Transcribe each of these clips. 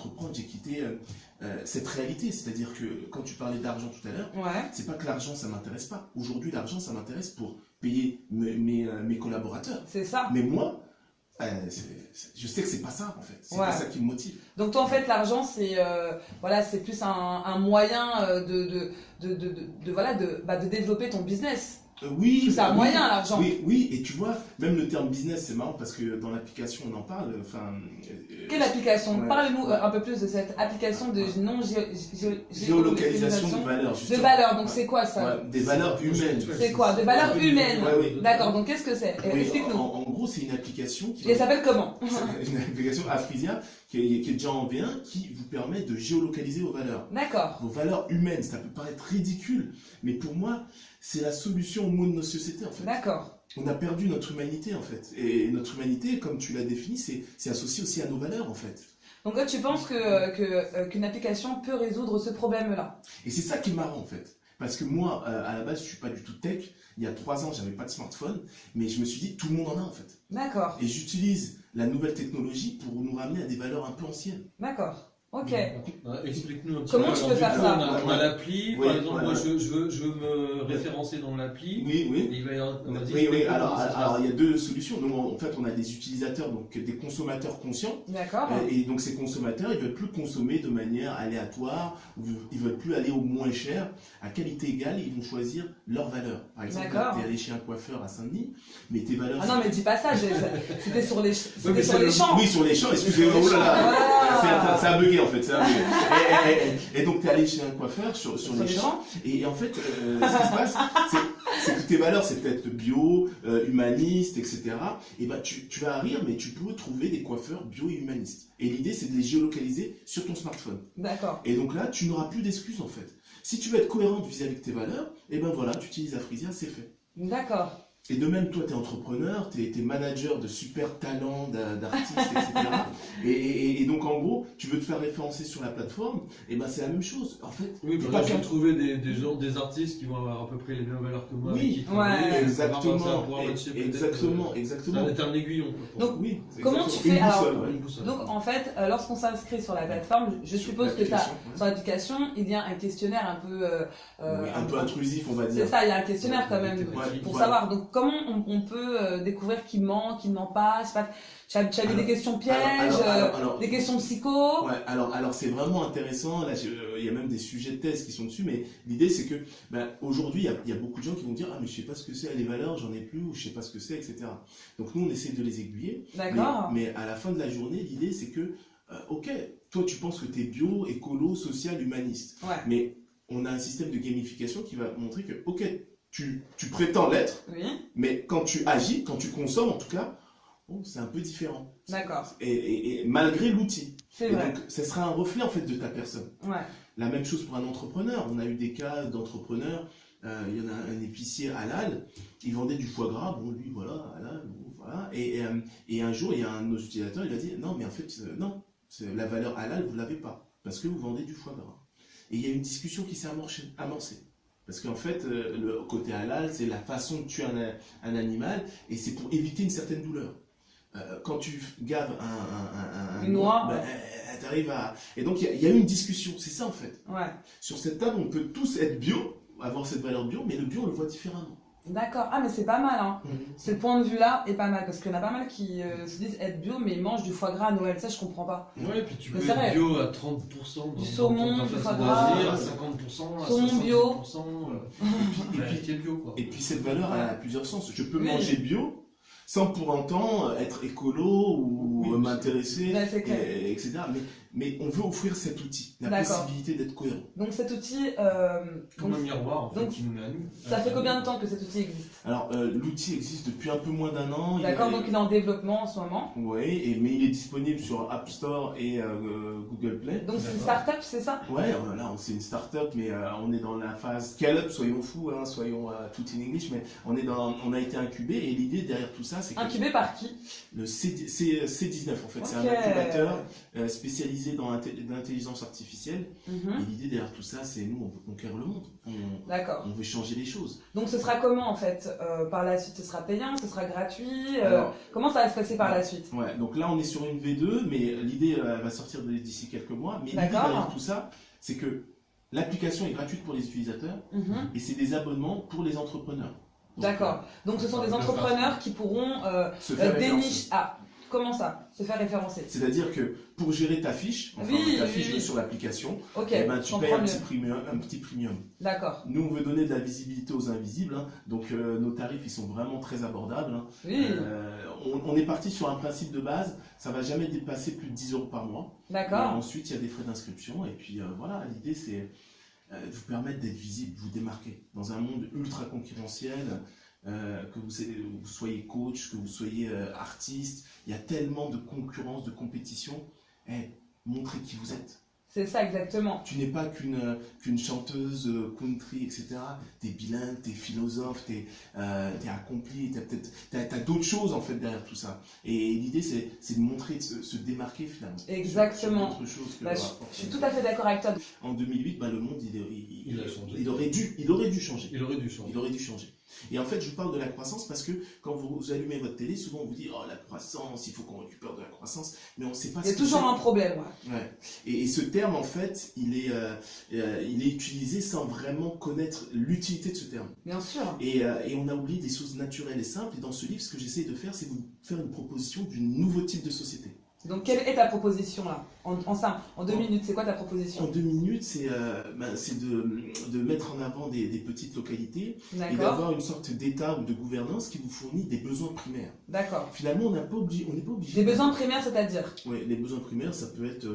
entreprendre, j'ai quitté cette réalité. C'est-à-dire que quand tu parlais d'argent tout à l'heure, c'est pas que l'argent, ça m'intéresse pas. Aujourd'hui, l'argent, ça m'intéresse pour payer mes collaborateurs. C'est ça. Mais moi, je sais que c'est pas ça en fait, c'est pas ça qui me motive. Donc toi en fait l'argent c'est voilà, c'est plus un moyen de développer ton business. Oui, c'est un moyen l'argent. Oui, et tu vois, même le terme business c'est marrant parce que dans l'application on en parle. Quelle application? Parlez-nous un peu plus de cette application de géolocalisation de valeurs. De valeurs, donc c'est quoi ça? Des valeurs humaines. C'est quoi? Des valeurs humaines. D'accord, donc qu'est-ce que c'est? Explique-nous. En gros, c'est une application qui. Et elle s'appelle comment? Une application Afrisia qui est déjà en V1 qui vous permet de géolocaliser vos valeurs. D'accord. Vos valeurs humaines, ça peut paraître ridicule, mais pour moi, c'est la solution au maux de nos sociétés en fait. D'accord. On a perdu notre humanité en fait. Et notre humanité, comme tu l'as défini, c'est associé aussi à nos valeurs en fait. Donc là, tu penses qu'une application peut résoudre ce problème-là? Et c'est ça qui est marrant en fait. Parce que moi, à la base, je suis pas du tout tech. Il y a 3 ans, j'avais pas de smartphone, mais je me suis dit, tout le monde en a en fait. D'accord. Et j'utilise la nouvelle technologie pour nous ramener à des valeurs un peu anciennes. D'accord. Ok. Explique-nous un petit Comment tu peux faire ça? On a l'appli, par exemple, moi je veux me référencer dans l'appli. Oui. Il va y avoir, alors il y a 2 solutions. Donc, en fait, on a des utilisateurs, donc des consommateurs conscients. D'accord. Et donc ces consommateurs, ils veulent plus consommer de manière aléatoire, ils veulent plus aller au moins cher, à qualité égale, ils vont choisir leurs valeurs. Par exemple, tu es allé chez un coiffeur à Saint-Denis, mais tes valeurs... Ah non, mais dis pas ça, c'était sur les champs. Oui, sur les champs, excusez-moi, oh là là, ça a bugué en fait, ça a bugué. Et donc tu es allé chez un coiffeur sur les champs, et en fait, ce qui se passe, c'est que tes valeurs, c'est peut-être bio, humaniste, etc. Et ben tu vas rire, mais tu peux trouver des coiffeurs bio et humanistes. Et l'idée, c'est de les géolocaliser sur ton smartphone. D'accord. Et donc là, tu n'auras plus d'excuses en fait. Si tu veux être cohérente vis-à-vis de tes valeurs, et ben voilà, tu utilises Afrisia, c'est fait. D'accord. Et de même, toi, tu es entrepreneur, tu es manager de super talents d'artistes, etc. Et donc, en gros, tu veux te faire référencer sur la plateforme, et ben c'est la même chose. En fait, oui, pas qu'à trouver des artistes qui vont avoir à peu près les mêmes valeurs que moi. Oui, exactement. Ça va être un aiguillon. Donc, oui, comment tu fais donc, en fait, lorsqu'on s'inscrit sur la plateforme, je suppose que sur l'application, il y a un questionnaire un peu... un peu intrusif, on va dire. C'est ça, il y a un questionnaire quand même, pour savoir. Donc, comment on peut découvrir qui ment, qui ne ment pas? Tu avais des questions pièges, des questions psycho? Ouais, alors c'est vraiment intéressant. Là, il y a même des sujets de thèse qui sont dessus, mais l'idée c'est que aujourd'hui, il y a beaucoup de gens qui vont dire ah mais je sais pas ce que c'est les valeurs, j'en ai plus, ou je sais pas ce que c'est, etc. Donc nous on essaie de les aiguiller. D'accord. Mais à la fin de la journée, l'idée c'est que ok, toi tu penses que tu es bio, écolo, social, humaniste, mais on a un système de gamification qui va montrer que ok, tu prétends l'être, mais quand tu agis, quand tu consommes en tout cas, c'est un peu différent. D'accord. Et malgré l'outil. C'est vrai. Donc, ce sera un reflet en fait de ta personne. Ouais. La même chose pour un entrepreneur. On a eu des cas d'entrepreneurs. Il y en a un épicier halal. Il vendait du foie gras. Bon, lui, voilà, halal. Voilà. Et un jour, il y a un de nos utilisateurs. Il a dit non, mais en fait, non. La valeur halal, vous l'avez pas parce que vous vendez du foie gras. Et il y a une discussion qui s'est amorcée. Parce qu'en fait, le côté halal, c'est la façon de tuer un animal et c'est pour éviter une certaine douleur. Quand tu gaves un noix, t'arrives à... Et donc, il y a eu une discussion, c'est ça en fait. Ouais. Sur cette table, on peut tous être bio, avoir cette valeur bio, mais le bio, on le voit différemment. D'accord. Ah, mais c'est pas mal, hein. Ce point de vue-là est pas mal, parce qu'il y en a pas mal qui se disent être bio, mais ils mangent du foie gras à Noël. Ça, je comprends pas. Ouais, et puis tu peux être bio à 30%. Du saumon, du foie gras. À 50%, à 60%. Bio. Et puis t'es bio, quoi. Et puis cette valeur, elle a plusieurs sens. Je peux manger bio, sans pour autant être écolo ou m'intéresser, etc. Mais on veut offrir cet outil, la possibilité d'être cohérent. Donc cet outil... comme un miroir, en fait, qui nous met à nous. Ça fait combien de temps que cet outil existe? Alors, l'outil existe depuis un peu moins d'1 an. D'accord, donc il est en développement en ce moment. Oui, mais il est disponible sur App Store et Google Play. Donc c'est une start-up, c'est ça? Ouais, là, c'est une start-up, mais on est dans la phase scale-up, soyons fous, soyons tout in English, mais on a été incubé et l'idée derrière tout ça, ça, c'est incubé par qui? Le C19 en fait, c'est un incubateur spécialisé dans l'intelligence artificielle. Et l'idée derrière tout ça, c'est nous, on veut conquérir le monde. On veut changer les choses. Donc ce sera comment en fait par la suite? Ce sera payant, ce sera gratuit? Comment ça va se passer par la suite? Ouais, donc là on est sur une V2, mais l'idée va sortir d'ici quelques mois. Mais l'idée derrière tout ça, c'est que l'application est gratuite pour les utilisateurs et c'est des abonnements pour les entrepreneurs. D'accord. Donc ce sont des entrepreneurs qui pourront dénicher. Ah, comment ça? Se faire référencer. C'est-à-dire que pour gérer ta fiche, ta fiche sur l'application, tu payes un petit premium. D'accord. Nous, on veut donner de la visibilité aux invisibles, donc nos tarifs ils sont vraiment très abordables. On est parti sur un principe de base, ça va jamais dépasser plus de 10 € par mois. D'accord. Ensuite, il y a des frais d'inscription et puis voilà, l'idée c'est de vous permettre d'être visible, de vous démarquer dans un monde ultra concurrentiel. Que vous soyez coach, que vous soyez artiste, il y a tellement de concurrence, de compétition. Montrez qui vous êtes. C'est ça exactement. Tu n'es pas qu'une chanteuse country, etc. Tu es bilingue, tu es philosophe, tu es accompli, tu as d'autres choses en fait derrière tout ça. Et l'idée c'est de montrer, de se démarquer finalement. Exactement. Sur autre chose que je suis tout à fait d'accord avec toi. En 2008, le monde il a changé. Il aurait dû changer. Il aurait dû changer. Et en fait, je vous parle de la croissance parce que quand vous allumez votre télé, souvent on vous dit « Oh, la croissance, il faut qu'on récupère de la croissance ». Mais on ne sait pas ce que c'est. Il y a toujours un problème. Ouais. Et ce terme, en fait, il est utilisé sans vraiment connaître l'utilité de ce terme. Bien sûr. Et on a oublié des choses naturelles et simples. Et dans ce livre, ce que j'essaie de faire, c'est vous faire une proposition d'un nouveau type de société. Donc, quelle est ta proposition là? En 2 minutes, c'est quoi ta proposition? En 2 minutes, c'est de mettre en avant des petites localités et d'avoir une sorte d'État ou de gouvernance qui vous fournit des besoins primaires. D'accord. Finalement, on n'est pas obligé. Des besoins primaires, c'est-à-dire? Oui, les besoins primaires, ça peut être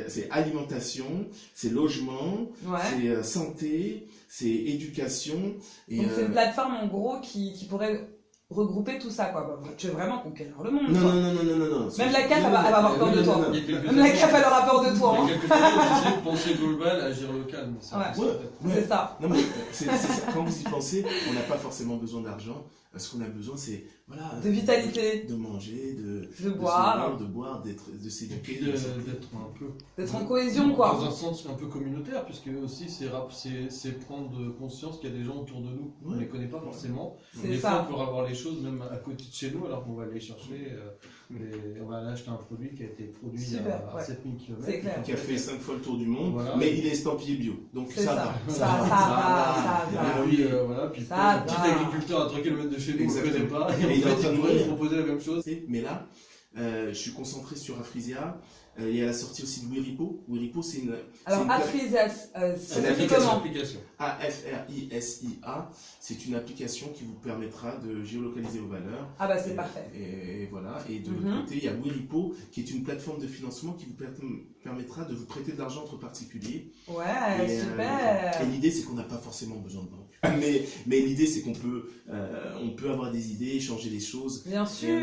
c'est alimentation, c'est logement, c'est santé, c'est éducation. Donc, c'est une plateforme en gros qui pourrait regrouper tout ça, quoi. Tu veux vraiment conquérir le monde. Non. Même la CAF, elle va avoir peur de toi. Même la CAF, elle aura peur de toi. Il y a quelques années, on disait penser global, agir local. C'est ça. Non, mais c'est ça. Quand vous y pensez, on n'a pas forcément besoin d'argent. Ce qu'on a besoin, c'est de vitalité, de manger, de boire, de s'éduquer, d'être en cohésion, quoi. Dans un sens un peu communautaire, puisque aussi c'est prendre conscience qu'il y a des gens autour de nous, on ne les connaît pas forcément. Des fois, on peut avoir les choses même à côté de chez nous, alors qu'on va aller chercher, on va aller acheter un produit qui a été produit à 7000 km. Qui a fait 5 fois le tour du monde, mais il est estampillé bio. Donc ça va. Ça va. Puis petit agriculteur à 3 km de chez nous, on ne connaît pas. Et en fait, il pourrait nous proposer la même chose. Mais là, je suis concentré sur Afrisia. Il y a la sortie aussi de Wiripo. Wiripo, c'est une. Alors, Afrisia, c'est une application. AFRISIA, c'est une application qui vous permettra de géolocaliser vos valeurs. Ah, bah, c'est parfait. Et voilà. Et de l'autre côté, il y a Wiripo, qui est une plateforme de financement qui vous permettra de vous prêter de l'argent entre particuliers. Ouais, super. Et l'idée, c'est qu'on n'a pas forcément besoin de banque. Mais l'idée, c'est qu'on peut, on peut avoir des idées, changer les choses. Bien sûr.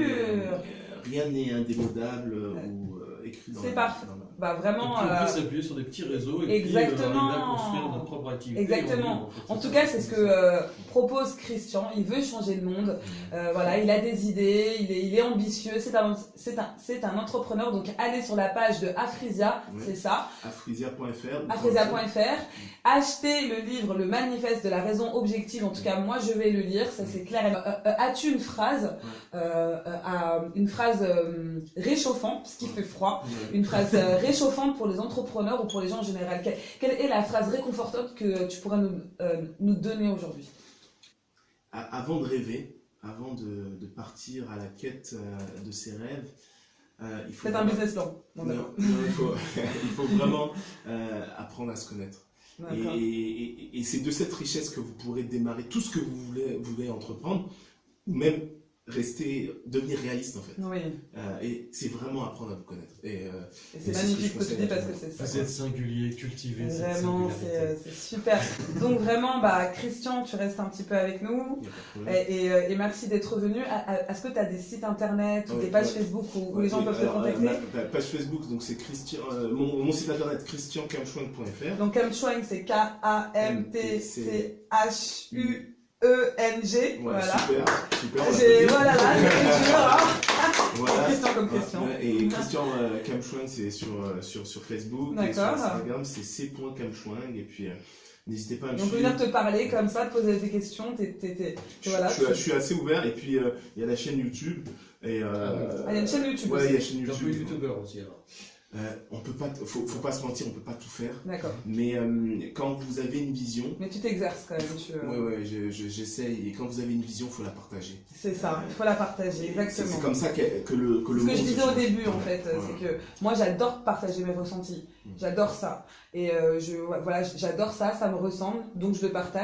Rien n'est indémodable ou écrit dans C'est parfait. Bah vraiment. Et puis on peut s'appuyer sur des petits réseaux et puis arriver à construire notre propre activité. Exactement. En tout cas, c'est ce que propose Christian. Il veut changer le monde. Voilà, il a des idées, il est ambitieux. C'est un entrepreneur. Donc allez sur la page de Afrisia, c'est ça. Afrisia.fr. Afrisia.fr. Achetez le livre, le manifeste de la raison objective. En tout cas, moi, je vais le lire. Ça, c'est clair. As-tu une phrase, réchauffante, parce qu'il fait froid, une phrase réchauffante pour les entrepreneurs ou pour les gens en général? Quelle est la phrase réconfortante que tu pourrais nous donner aujourd'hui? Avant de rêver, avant de partir à la quête de ses rêves, il faut... C'est un business plan. Il faut vraiment apprendre à se connaître. Et c'est de cette richesse que vous pourrez démarrer tout ce que vous voulez entreprendre, ou même devenir réaliste en fait. Oui. Et c'est vraiment apprendre à vous connaître. Et c'est magnifique ce que tu dis parce que c'est ça. Vous êtes singulier, cultivé. Vraiment, c'est super. Donc vraiment, Christian, tu restes un petit peu avec nous. Et merci d'être venu. Est-ce que tu as des sites internet ou des pages Facebook où les gens peuvent te contacter? Page Facebook, donc c'est Christian. Mon site internet christiankemschwenk.fr. Donc Kemschwenk, c'est Kamtchu. E-N-G. Voilà. Super. Voilà, là, c'est dur, hein. Voilà. Question comme question. Et Christian Kamschwang, c'est sur Facebook. Et sur Instagram, c'est c.kamschwang. Et puis, n'hésitez pas à me suivre. On peut venir te parler comme ça, te poser des questions. Voilà. Je suis assez ouvert. Et puis, il y a la chaîne YouTube. Et, il y a une chaîne YouTube. Ouais, il y a une chaîne YouTube. Tu es youtubeur aussi, alors. On peut pas, faut pas se mentir, on peut pas tout faire. D'accord. Mais quand vous avez une vision. Mais tu t'exerces quand même. Ouais, j'essaye. Et quand vous avez une vision, faut la partager. C'est ça, il faut la partager, exactement. C'est comme ça que le monde. Ce que je disais au début, en fait, c'est que moi j'adore partager mes ressentis. J'adore ça. Et j'adore ça, ça me ressemble, donc je le partage.